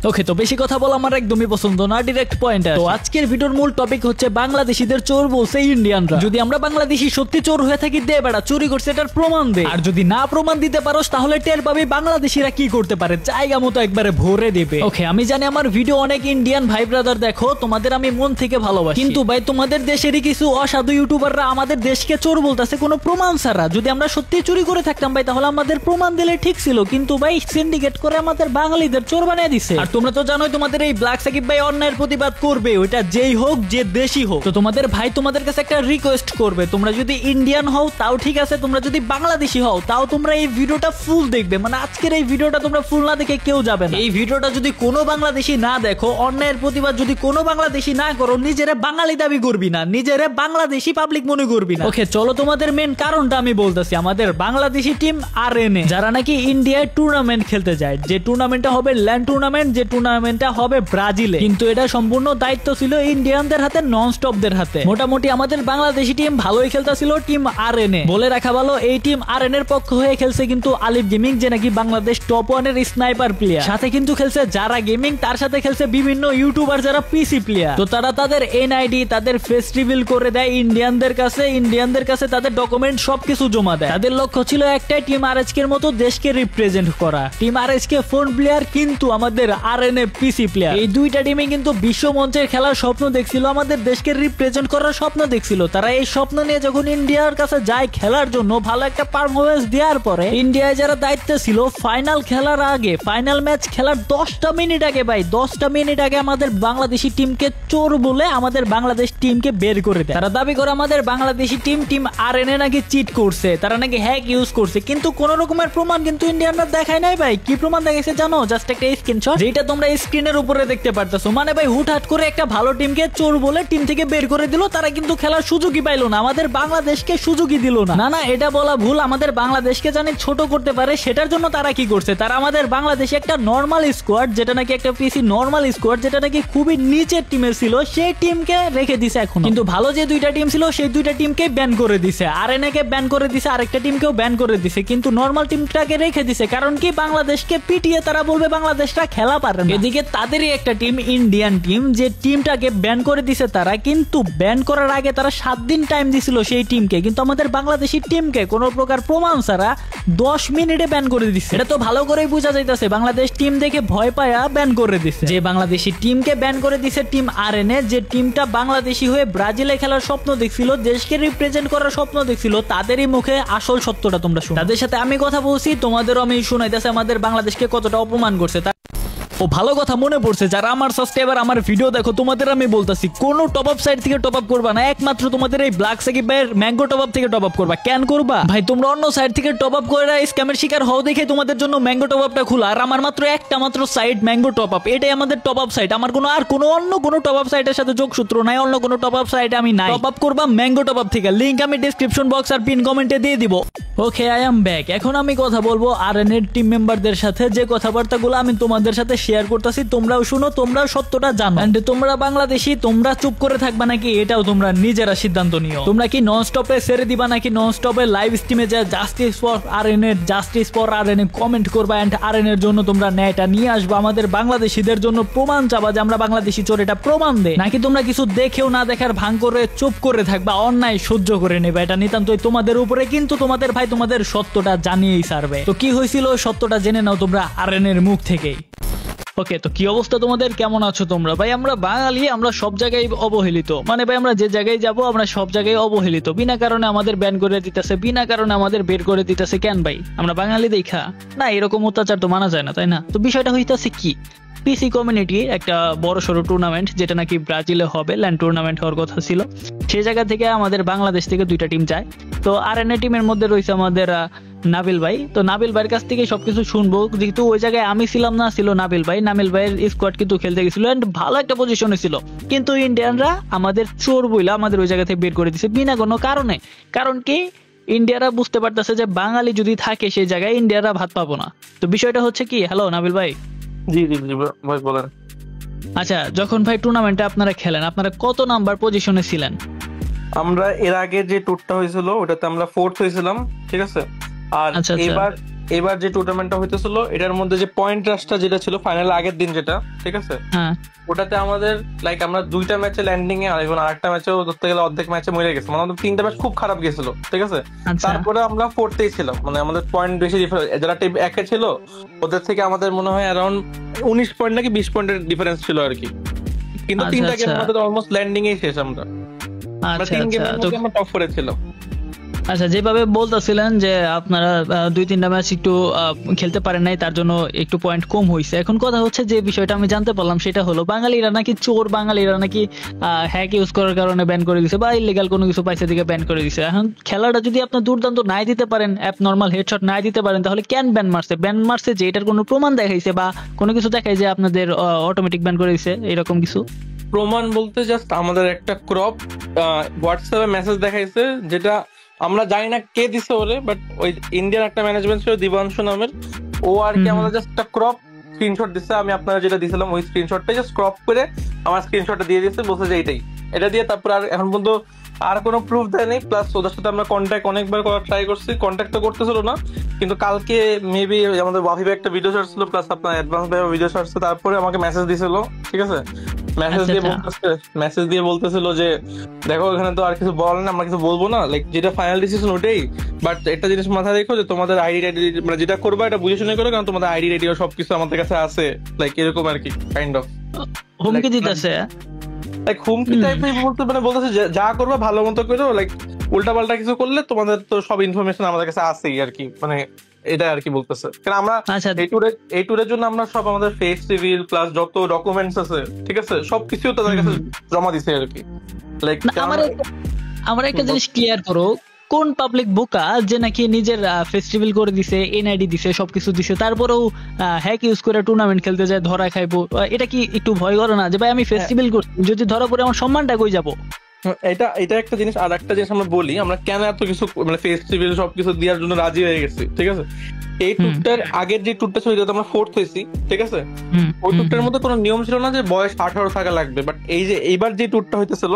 ওকে, তো বেশি কথা বলা আমার একদমই পছন্দ না, ডিরেক্ট পয়েন্টে। তো আজকের ভিডিওর মূল টপিক হচ্ছে বাংলাদেশিদের চোর বলছে ইন্ডিয়ানরা। যদি আমরা বাংলাদেশি সত্যি চোর হয়ে থাকি, দে বেড়া চুরি করছে এটার প্রমাণ দে। আর যদি না প্রমাণ দিতে পারোস তাহলে টের পাবি বাংলাদেশিরা কি করতে পারে, জায়গা মতো একবারে ভরে দেবে। ওকে, আমি জানি আমার ভিডিও অনেক ইন্ডিয়ান ভাই ব্রাদার দেখো, তোমাদের আমি মন থেকে ভালোবাসি, কিন্তু ভাই তোমাদের দেশেরই কিছু অসাধু ইউটিউবাররা আমাদের দেশকে চোর বলতেছে কোনো প্রমাণ ছাড়া। যদি আমরা সত্যি চুরি করে থাকতাম ভাই তাহলে আমাদের প্রমাণ দিলে ঠিক ছিল, কিন্তু ভাই সিন্ডিকেট করে আমাদের বাঙালিদের চোর বানিয়ে দিছে। আর তোমরা তো জানোই তোমাদের এই ব্ল্যাক সাকিব ভাই অন্যায়ের প্রতিবাদ করবে, ওইটা যেই হোক যে দেশি হোক। তো তোমাদের ভাই তোমাদের কাছে একটা রিকোয়েস্ট করবে, তোমরা যদি ইন্ডিয়ান হও তাও ঠিক আছে, তোমরা যদি বাংলাদেশি হও তাও তোমরা এই ভিডিওটা ফুল দেখবে। মানে আজকের এই ভিডিওটা তোমরা ফুল না দেখে কেউ যাবে না। এই ভিডিওটা যদি কোনো বাংলাদেশি না দেখো, অন্যায়ের প্রতিবাদ যদি কোনো বাংলাদেশি না করো, নিজেরা বাঙালি দাবি করবি না, নিজেরা বাংলাদেশি পাবলিক মনে করবি না। ওকে চলো, তোমাদের মেন কারণটা আমি বলতেছি। আমাদের বাংলাদেশি টিম আরএনএ যারা নাকি ইন্ডিয়ায় টুর্নামেন্ট খেলতে যায়, যে টুর্নামেন্টটা হবে ল্যান্ড টুর্নামেন্ট, যে টুর্নামেন্টটা হবে ব্রাজিলে, কিন্তু এটা সম্পূর্ণ দায়িত্ব ছিল ইন্ডিয়ানদের হাতে, নন স্টপদের হাতে। মোটামুটি আমাদের বাংলাদেশি টিম ভালোই খেলতেছিল, টিম আরএনএ। বলে রাখা ভালো এই টিম আরএনএ এর পক্ষ হয়ে খেলছে কিন্তু আলিফ গেমিং, যে নাকি বাংলাদেশ টপ 1 এর স্নাইপার প্লেয়ার। সাথে কিন্তু খেলছে যারা গেমিং, তার সাথে খেলছে বিভিন্ন ইউটিউবার যারা পিসি প্লেয়ার। তো তারা তাদের এনআইডি, তাদের ফেস রিভিল করে দেয় ইন্ডিয়ানদের কাছে, ইন্ডিয়ানদের কাছে তাদের ডকুমেন্ট সবকিছু জমা দেয়। তাদের লক্ষ্য ছিল একটাই, টিম আরএসকে এর মতো দেশকে রিপ্রেজেন্ট করা। টিম আরএসকে ফোন প্লেয়ার, কিন্তু আমাদের আরএনএ পিসি প্লেয়ার। এই দুইটা টিমে কিন্তু বিশ্ব মঞ্চের খেলার স্বপ্ন দেখছিল, আমাদের দেশকে রিপ্রেজেন্ট করার স্বপ্ন দেখছিল। তারা এই স্বপ্ন নিয়ে যখন ইন্ডিয়ার কাছে যায় খেলার জন্য, ভালো একটা পারফরমেন্স দেওয়ার পরে ইন্ডিয়ায় যারা দায়িত্বে ছিল, ফাইনাল খেলার আগে, ফাইনাল ম্যাচ খেলার 10টা মিনিট আগে ভাই, 10টা মিনিট আগে আমাদের বাংলাদেশি টিমকে চোর বলে আমাদের বাংলাদেশ টিমকে বের করে দেয়। তারা দাবি করে আমাদের বাংলাদেশি টিম আরএনএ নাকি চিট করছে, তারা নাকি হ্যাক ইউজ করছে, কিন্তু কোন রকমের প্রমাণ কিন্তু ইন্ডিয়ানরা দেখায় নাই ভাই। কি প্রমাণ দেখাইছে জানো? জাস্ট একটা স্ক্রিনশট, যেটা তোমরা স্ক্রিনের উপরে দেখতে পারতেছো। মানে ভাই হুটহাট করে একটা ভালো টিমকে চোর বলে টিম থেকে বের করে দিল, তারা কিন্তু খেলার সুযোগই পাইলো না, আমাদের বাংলাদেশকে সুযোগই দিল না। না না, এটা বলা ভুল, আমাদের বাংলাদেশকে জানি ছোট করতে পারে সেটার জন্য তারা কি করছে, তারা আমাদের বাংলাদেশে একটা নর্মাল স্কোয়াড, যেটা নাকি একটা পিসি নর্মাল স্কোয়াড, যেটা নাকি খুবই নিচের টিমের ছিল, সেই টিমকে রেখে দিছে এখন। কিন্তু ভালো যে দুইটা টিম ছিল সেই দুইটা টিমকে ব্যান করে দিছে, আরএনএ কে ব্যান করে দিছে, আরেকটা টিমকেও ব্যান করে দিছে, কিন্তু নর্মাল টিমটাকে রেখে দিছে। কারণ কি, বাংলাদেশকে পিটিয়ে তারা বলবে বাংলাদেশটা খেলা পারে না। এদিকে তাদেরই একটা টিম ইন্ডিয়ান টিম, যে টিমটাকে ব্যান করে দিছে তারা, কিন্তু ব্যান করার আগে তারা 7 দিন টাইম দিছিল সেই টিমকে, কিন্তু আমাদের বাংলাদেশি টিমকে কোনো প্রকার প্রমাণ ছাড়া 10 মিনিটে ব্যান করে দিছে। এটা তো ভালো করেই বোঝা যাইতেছে বাংলাদেশ টিম দেখে ভয় পায়া ব্যান করে দিছে। যে বাংলাদেশি টিমকে ব্যান করে দিছে টিম আরএনএ, যে টিমটা বাংলাদেশি হয়ে ব্রাজিলে খেলার স্বপ্ন দেখছিল, দেশকে রিপ্রেজেন্ট করার স্বপ্ন দেখছিল, তাদেরই মুখে আসল সত্যটা তোমরা শুনো। তাদের সাথে আমি কথা বলছি, তোমাদেরও আমি শোনাইতেছি আমাদের বাংলাদেশকে কতটা অপমান করছে। ও ভালো কথা মনে পড়ছে, যারা আমার সাবস্ক্রাইবার আমার ভিডিও দেখো, তোমাদের আমি বলতাছি কোন টপ আপ সাইট থেকে টপ আপ করবা না, একমাত্র তোমাদের এই ব্ল্যাক সাকিব ভাইয়ের ম্যাঙ্গো টপ আপ থেকে টপ আপ করবা। কেন করবা ভাই? তোমরা অন্য সাইট থেকে টপ আপ করে স্ক্যামের শিকার হও দেখে তোমাদের জন্য ম্যাঙ্গো টপ আপটা খোলা, আর আমার মাত্র একটা মাত্র সাইট ম্যাঙ্গো টপ আপ, এটাই আমাদের টপ আপ সাইট। আমার কোনো আর কোনো অন্য কোনো টপ আপ সাইটের সাথে যোগসূত্র নাই, অন্য কোনো টপ আপ সাইটে আমি নাই। টপ আপ করবা ম্যাঙ্গো টপ আপ থেকে, লিংক আমি ডেসক্রিপশন বক্স আর পিন কমেন্টে দিয়ে দিব। ওকে, আই এম ব্যাক। এখন আমি কথা বলবো আরএনএ টিম মেম্বারদের সাথে, যে কথাবার্তাগুলো আমি তোমাদের সাথে শেয়ার করতেছি তোমরাও শুনো, তোমরাও সত্যটা জানো। এন্ড তোমরা বাংলাদেশি, তোমরা চুপ করে থাকবা নাকি এটাও তোমরা নিজেরা সিদ্ধান্ত নিও। তোমরা কি নন স্টপে ছেড়ে দিবা নাকি নন স্টপে লাইভ স্ট্রিমে যা justice for RNA, justice for RNA comment করবা, এন্ড আরএনএ এর জন্য তোমরা ন্যায়টা নিয়ে আসবা, আমাদের বাংলাদেশিদের জন্য প্রমাণ চাবা যে আমরা বাংলাদেশি চোর, এটা প্রমাণ দে। নাকি তোমরা কিছু দেখেও না দেখার ভান করে চুপ করে থাকবা, অন্যায় সহ্য করে নেবে, এটা নিতান্তই তোমাদের উপরে, কিন্তু তোমাদের ভাই তোমাদের সত্যটা জানিয়েই ছাড়বে। তো কি হয়েছিল সত্যটা জেনে নাও তোমরা আরএনএ এর মুখ থেকেই। ওকে, তো কি অবস্থা তোমাদের, কেমন আছো তোমরা? ভাই আমরা বাঙালি, আমরা সব জায়গায় অবহেলিত। মানে ভাই আমরা যে জায়গায় যাব আমরা সব জায়গায় অবহেলিত, বিনা কারণে আমাদের ব্যান করে দিতেছে, বিনা কারণে আমাদের বের করে দিতেছে। কেন ভাই? আমরা বাঙালি দেখা না? এরকম অত্যাচার তো মানা যায় না, তাই না? তো বিষয়টা হইতেছে কি, পিসি কমিউনিটি একটা বড় সড়ো টুর্নামেন্ট, যেটা নাকি ব্রাজিলে হবে, ল্যান্ড টুর্নামেন্ট হওয়ার কথা ছিল, সেই জায়গা থেকে আমাদের বাংলাদেশ থেকে দুইটা টিম যায়। তো আরএনএ টিমের মধ্যে রয়েছে আমাদের নাবিল ভাই। তো নাবিল ভাইয়ের কাছ থেকে সবকিছু শুনবো, যেহেতু ওই জায়গায় আমি ছিলাম না, ছিল নাবিল ভাই। নাবিল ভাইয়ের স্কোয়াড কিন্তু খেলতে গেছিল এন্ড ভালো একটা পজিশনে ছিল, কিন্তু ইন্ডিয়ানরা আমাদের চোর বইলা আমাদের ওই জায়গা থেকে বের করে দিছে বিনা কোনো কারণে। কারণ কি, ইন্ডিয়ারা বুঝতে পারতেছে যে বাঙালি যদি থাকে সেই জায়গায় ইন্ডিয়ারা ভাত পাবো না। তো বিষয়টা হচ্ছে কি, হ্যালো নাবিল ভাই। জি জি জি ভাই বলেন। আচ্ছা, যখন ভাই টুর্নামেন্টে আপনারা খেলেন, আপনারা কত নাম্বার পজিশনে ছিলেন? আমরা এর আগে যে টুরটা হয়েছিল ওটাতে আমরা 4th হয়েছিলাম, ঠিক আছে। আর এবার যে টুর্নামেন্টটা হইতেছিল এটার মধ্যে যে পয়েন্ট রাশটা যেটা ছিল ফাইনাল আগের দিন যেটা, ঠিক আছে, ওটাতে আমাদের লাইক আমরা 2টা ম্যাচে ল্যান্ডিং এ আর এখন আরেকটা ম্যাচেও ধরতে গেলে অর্ধেক ম্যাচে মরে গেছে, মানে আমাদের 3টা ম্যাচ খুব খারাপ গেছিল, ঠিক আছে। তারপরে আমরা 4তেই ছিলাম, মানে আমাদের পয়েন্ট বেশি যারা টিম 1-এ ছিল ওদের থেকে আমাদের মনে হয় অ্যারাউন্ড 19 পয়েন্ট নাকি 20 পয়েন্টের ডিফারেন্স ছিল আর কি, কিন্তু 3টা গেম আমাদের অলমোস্ট ল্যান্ডিং এ শেষ। আমরা 3 গেমের মধ্যে আমরা টপ 4-এ ছিলাম। আচ্ছা, যেভাবে বলতেছিলেন যে আপনারা 2-3টা ম্যাচ একটু খেলতে পারেন নাই, তার জন্য একটু পয়েন্ট কম হয়েছে। এখন কথা হচ্ছে যে বিষয়টা আমি জানতে পারলাম সেটা হলো বাঙালিরা নাকি চোর, বাঙালিরা নাকি হ্যাক ইউজ করার কারণে ব্যান করে দিছে বা ইলিগাল কোনো কিছু পাইছে দিকে ব্যান করে দিছে। এখন খেলাটা যদি আপনি দুর্দান্ত নাই দিতে পারেন, অ্যাপ নরমাল হেডশট নাই দিতে পারেন, তাহলে কেন ব্যান মারছে? ব্যান মারছে যে এটার কোনো প্রমাণ দেখাইছে বা কোনো কিছু দেখায় যে আপনাদের অটোমেটিক ব্যান করে দিছে এরকম কিছু? প্রমাণ বলতে জাস্ট আমাদের একটা ক্রপ হোয়াটসঅ্যাপে মেসেজ দেখাইছে, যেটা আমরা জানি না কে দিছে ওরে, বাট ওই ইন্ডিয়ান একটা ম্যানেজমেন্ট ছিল দিবাংশু নামের, ও আর কি আমাদের জাস্ট একটা ক্রপ স্ক্রিনশট দিচ্ছে। আমি আপনারা যেটা দিয়েছিলাম ওই স্ক্রিনশটটাই জাস্ট ক্রপ করে আমার স্ক্রিনশটটা দিয়ে দিয়েছে, বলছে যে এইটাই, এটা দিয়ে। তারপর আর এখন পর্যন্ত আর কোনো প্রুফ দেয় নেই। প্লাস ওদের সাথে আমরা কন্ট্যাক্ট অনেকবার করার ট্রাই করছি, কন্ট্যাক্ট তো করতেছিল না, কিন্তু কালকে মেবি আমাদের ওয়াফি ভাই একটা ভিডিও ছাড়ছিল, প্লাস আপনার অ্যাডভান্স ভাই ভিডিও ছাড়ছে, তারপরে আমাকে মেসেজ দিয়েছিল, ঠিক আছে। মেসেজ দিয়ে বলতেছিল যে দেখো এখানে তো আর কিছু বল না, আমরা কিছু বলবো না, লাইক যেটা ফাইনাল ডিসিশন ওটাই, বাট একটা জিনিস মাথায় রেখো যে তোমাদের আইডি রেডি, মানে যেটা করবা এটা বুঝে শুনে করো, কারণ তোমাদের আইডি রেডি সবকিছু আমাদের কাছে আছে, লাইক এরকম আর কি, কাইন্ড অফ হুমকি দিতেছে। লাইক হুমকি টাইপের বলতে, মানে বলতেছে যা করবা ভালো মতো করো, লাইক উল্টা পাল্টা কিছু করলে তোমাদের তো সব ইনফরমেশন আমাদের কাছে আছেই আর কি, মানে এটা আর কি বলতেছে। কারণ আমরা এই ট্যুরের জন্য আমরা সব আমাদের ফেস রিভিল প্লাস যত ডকুমেন্টস আছে, ঠিক আছে, সবকিছু তাদের কাছে জমা দিছে আর কি। লাইক আমার একটা জিনিস ক্লিয়ার করো, কোন পাবলিক বোকা যে নাকি নিজের ফেস্টিভ্যাল করে দিছে, এনআইডি দিছে, সবকিছু দিছে, তারপরেও হ্যাক ইউজ করে টুর্নামেন্ট খেলতে যায়, ধরা খাইবো? এটা কি একটু ভয় করে না যে ভাই আমি ফেস্টিভ্যাল করছি, যদি ধরা পড়ে আমার সম্মানটা কই যাবো? এটা একটা জিনিস। আর একটা জিনিস আমরা বলি, আমরা কেন এত কিছু মানে ফেস্টিভ্যাল সবকিছু দেওয়ার জন্য রাজি হয়ে গেছি, ঠিক আছে। এই টুরটার আগের যে টুরটা ছিল যেটা আমরা 4th হয়েছি, ঠিক আছে, ওই টুরটার মধ্যে কোনো নিয়ম ছিল না যে বয়স 18 থাকা লাগবে, বাট এই যে এইবার যে টুরটা হইতেছিল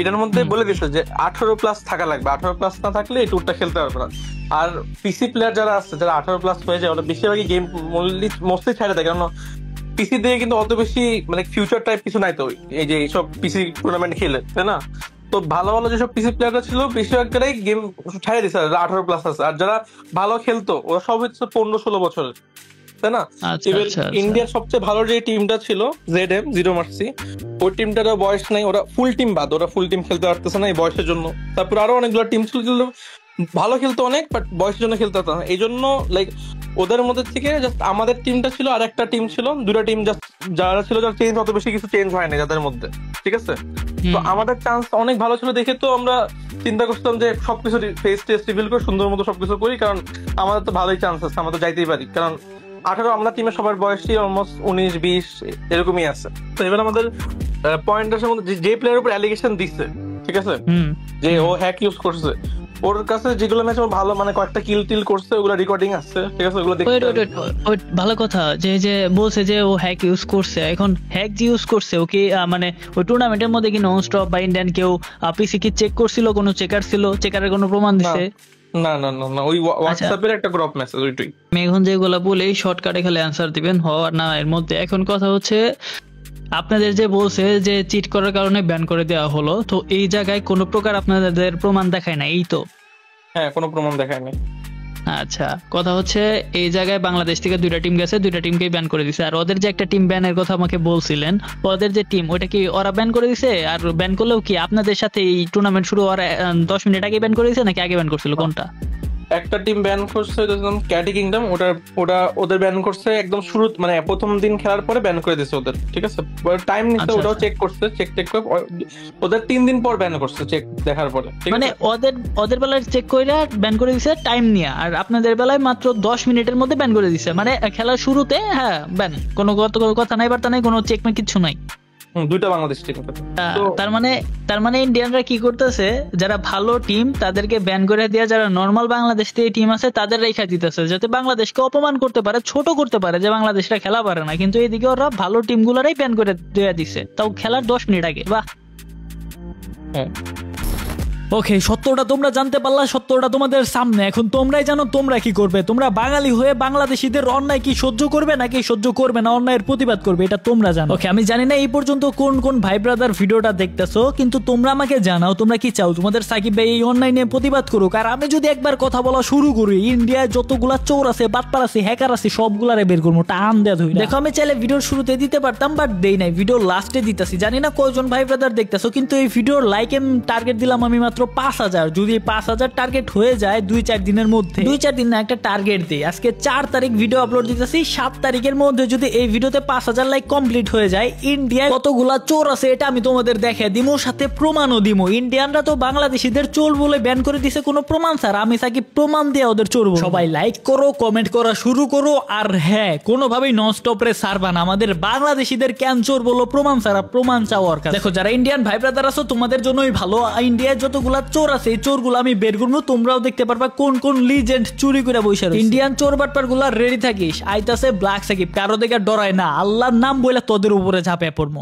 এটার মধ্যে বলে দিচ্ছে যে 18 প্লাস থাকা লাগবে, 18 প্লাস না থাকলে এই টুরটা খেলতে পারবে না। আর পিসি প্লেয়ার যারা আছে, যারা 18 প্লাস হয়ে যায়, ওরা বেশিরভাগই গেম মোস্টলি ছেড়ে দেয়, কারণ পিসি দিয়ে কিন্তু অত বেশি মানে ফিউচার টাইপ কিছু নাই তো এই যে এইসব পিসি টুর্নামেন্ট খেলে, তাই না। তো ভালো ভালো যেসব পিসি প্লেয়াররা ছিল বেশিরভাগটাই গেম ছাড়িয়ে দিচ্ছে, 18 প্লাস আছে। আর যারা ভালো খেলতো ওরা সব হচ্ছে 15-16 বছরের, তাই না। ইন্ডিয়ার সবচেয়ে ভালো যে টিমটা ছিল ZM জিরো মার্সি, ওই টিমটার বয়স নাই, ওরা ফুল টিম বাদ, ওরা ফুল টিম খেলতে পারতেছে না এই বয়সের জন্য। তারপর আরো অনেকগুলো টিম ছিল ভালো খেলতো অনেক, বাট বয়সের জন্য খেলতে পারতো না। এই জন্য লাইক ওদের মধ্যে থেকে জাস্ট আমাদের টিমটা ছিল, আর একটা টিম ছিল, দুটা টিম জাস্ট যারা ছিল, যারা চেঞ্জ অত বেশি কিছু চেঞ্জ হয় না যাদের মধ্যে, ঠিক আছে। তো আমাদের চান্স অনেক ভালো ছিল দেখে তো আমরা চিন্তা করতাম যে সবকিছু ফেস টেস্ট রিভিল করে সুন্দর মতো সবকিছু করি, কারণ আমাদের তো ভালোই চান্স আছে, আমরা তো যাইতেই পারি, কারণ 18 আমরা টিমের সবার বয়সই অলমোস্ট 19-20 এরকমই আছে। তো এবার আমাদের পয়েন্টের মধ্যে যে প্লেয়ারের উপর অ্যালিগেশন দিচ্ছে, ঠিক আছে, যে ও হ্যাক ইউজ করছে, ওর কাছে যেগুলো ম্যাচ ভালো মানে কয়েকটা কিল টিল করছে, ওগুলো রেকর্ডিং আছে, ঠিক আছে, ওগুলো দেখতে ভালো কথা। যে বলছে যে ও হ্যাক ইউজ করছে, এখন হ্যাক যে ইউজ করছে ও কি মানে ওই টুর্নামেন্টের মধ্যে কি নন স্টপ বা ইন্ডিয়ান কেউ পিসি কি চেক করছিল, কোনো চেকার ছিল, চেকারের কোনো প্রমাণ দিছে? না না না না, ওই হোয়াটসঅ্যাপের একটা গ্রুপ মেসেজ ওইটাই। আমি এখন যেগুলো বলেই শর্টকাটে খালি অ্যানসার দিবেন হ না এর মধ্যে। এখন কথা হচ্ছে আপনাদের যে বলছে যে চিট করার কারণে ব্যান করে দেওয়া হলো, তো এই জায়গায় কোনো প্রকার আপনাদের প্রমাণ দেখায় না, এই তো? হ্যাঁ, কোনো প্রমাণ দেখায় না। আচ্ছা, কথা হচ্ছে এই জায়গায় বাংলাদেশ থেকে 2টা টিম গেছে, 2টা টিমকেই ব্যান করে দিছে। আর ওদের যে একটা টিম ব্যানের কথা আমাকে বলছিলেন, ওদের যে টিম ওটা কি ওরা ব্যান করে দিছে? আর ব্যান করলেও কি আপনাদের সাথে এই টুর্নামেন্ট শুরু হওয়ার 10 মিনিট আগে ব্যান করে দিছে নাকি আগে ব্যান করছিল, কোনটা? একটা টিম ব্যান করছে ক্যাটি কিংডম, ওটা ওদের ব্যান করছে একদম শুরু, মানে প্রথম দিন খেলার পরে ব্যান করে দিয়েছে ওদের, ঠিক আছে। টাইম নিতে ওটাও চেক করছে, চেক করে ওদের 3 দিন পর ব্যান করছে চেক দেখার পরে, মানে ওদের বেলায় চেক কইরা ব্যান করে দিয়েছে টাইম নিয়ে, আর আপনাদের বেলায় মাত্র 10 মিনিটের মধ্যে ব্যান করে দিয়েছে, মানে খেলার শুরুতে হ্যাঁ ব্যান, কোনো কথা নাই, বার্তা নাই, কোনো চেক মে কিছু নাই। দুইটা বাংলাদেশ টিম। তার মানে ইন্ডিয়ানরা কি করতেছে, যারা ভালো টিম তাদেরকে ব্যান করে দিয়ে যারা নরমাল বাংলাদেশ থেকে টিম আছে তাদের রেখা দিতেছে, যাতে বাংলাদেশকে অপমান করতে পারে, ছোট করতে পারে, যে বাংলাদেশরা খেলা পারে না। কিন্তু এইদিকে ওরা ভালো টিম গুলারাই ব্যান করে দিয়ে দিচ্ছে, তাও খেলার 10 মিনিট আগে। বাহ, ওকে, সত্যটা তোমরা জানতে পারলা, সত্যটা তোমাদের সামনে। এখন তোমরাই জানো তোমরা কি করবে। তোমরা বাঙালি হয়ে বাংলাদেশিদের অন্যায় কি সহ্য করবে নাকি সহ্য করবে না, অন্যায়ের প্রতিবাদ করবে, এটা তোমরা জানো। ওকে, আমি জানি না এই পর্যন্ত কোন কোন ভাই ব্রাদার ভিডিওটা দেখতেছো, কিন্তু তোমরা আমাকে জানাও তোমরা কি চাও তোমাদের সাকিব ভাই এই অন্যায় নিয়ে প্রতিবাদ করুক। আর আমি যদি একবার কথা বলা শুরু করি, ইন্ডিয়ায় যতগুলা চোর আছে, বাটপার আছে, হ্যাকার আছে, সবগুলারে বের করবো, টান দেয়া ধুই। দেখো, আমি চাইলে ভিডিওর শুরুতে দিতে পারতাম, বাট দেই নাই, ভিডিওর লাস্টে দিতেছি। জানি না কয়জন ভাই ব্রাদার দেখতেছো, কিন্তু এই ভিডিওর লাইক টার্গেট দিলাম আমি মাত্র 5000। যদি 5000 টার্গেট হয়ে যায় 2-4 দিনের মধ্যে, 2-4 দিন না, একটা টার্গেট দিই। আজকে 4 তারিখ ভিডিও আপলোড দিতেছি, 7 তারিখের মধ্যে যদি এই ভিডিওতে 5000 লাইক কমপ্লিট হয়ে যায়, ইন্ডিয়ায় কতগুলা চোর আছে এটা আমি তোমাদের দেখাই দিমু, সাথে প্রমাণও দিমু। ইন্ডিয়ানরা তো বাংলাদেশিদের চোর বলে ব্যান করে দিছে, কোনো প্রমাণ স্যার, আমি সাকিব প্রমাণ দিয়ে ওদের চোর বলবো। সবাই লাইক করো, কমেন্ট করা শুরু করো। আর হ্যাঁ, কোনোভাবেই ননস্টপ রে সারবা না, আমাদের বাংলাদেশিদের কেন চোর বলো প্রমাণ ছাড়া, প্রমাণ চাওয়ার কাছে। দেখো, যারা ইন্ডিয়ান ভাই ব্রাদার আছো তোমাদের জন্যই ভালো। ইন্ডিয়ায় যতগুলা চোর আছে এই চোরগুলো আমি বের করবো, তোমরাও দেখতে পারবা কোন কোন লিজেন্ড চুরি করে বসে রয়েছে। ইন্ডিয়ান চোর বাটপার গুলা রেডি থাকিস, আইতাছে ব্ল্যাক সাকিব, কারো দেখে ডরায় না, আল্লাহর নাম বলে তোদের উপরে ঝাঁপে পড়বো।